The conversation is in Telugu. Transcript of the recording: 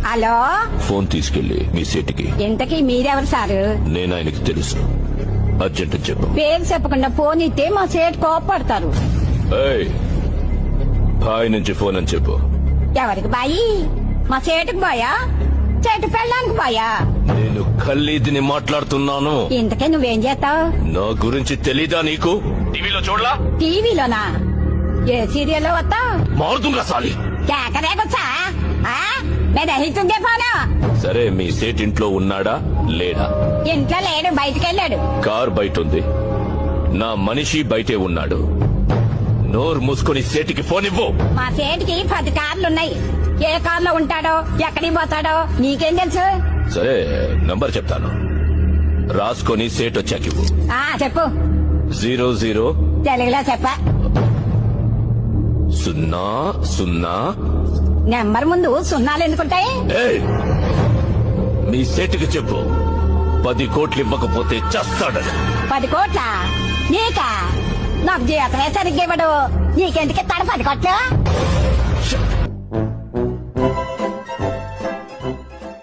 హలో, ఫోన్ తీసుకెళ్లి మీ సీటుకి. ఇంతకీ మీరెవరు సారు? నేను ఆయనకి తెలుసు. అర్జెంట్ అని చెప్పు. పేరు చెప్పకుండా ఫోన్ ఇస్తే మా సేటు కోపడతారు. ఏయ్, బాయ్ నుంచి ఫోన్ అని చెప్పు. ఎవరికి బాయి? మా సేటుకు బాయా? చెట్టు పెళ్ళడానికి బాయా? నేను ఖల్లీదిని మాట్లాడుతున్నాను. ఇంతకే నువ్వేం చేస్తావు? నా గురించి తెలీదా నీకు? టీవీలో చూడలా? టీవీలోనా? ఏ సీరియల్లో వస్తా? మారుతుందా సాలి? కేకరేకొచ్చా? నేను దహితుందే పోను. సరే, మీ సేట్ ఇంట్లో ఉన్నాడా లేడా? ఇంట్లో లేడు, బయటికెళ్ళాడు. కార్ బయట ఉంది. నా మనిషి బయటే ఉన్నాడు. నోరు మూసుకొని సేటికి ఫోన్ ఇవ్వు. మా సేటికి 10 కార్లున్నాయి. ఏ కార్లో ఉంటాడో, ఎక్కడికి పోతాడో నీకేం తెలుసు? సరే, నంబర్ చెప్తాను, రాసుకొని సేట్ వచ్చాక ఇవ్వు. చెప్పు. 00 తెలుగులో చెప్ప. 00. నెంబర్ ముందు సున్నాలు ఎందుకుంటాయి? ఏయ్, మీ సేటుకి చెప్పు 10 కోట్లు ఇవ్వకపోతే చస్తాడని. 10 కోట్ల నీకా? నాకు జీవితమే సరిగ్గా ఇవ్వడు. నీకెందుకు ఇస్తాడు 10 కోట్లు?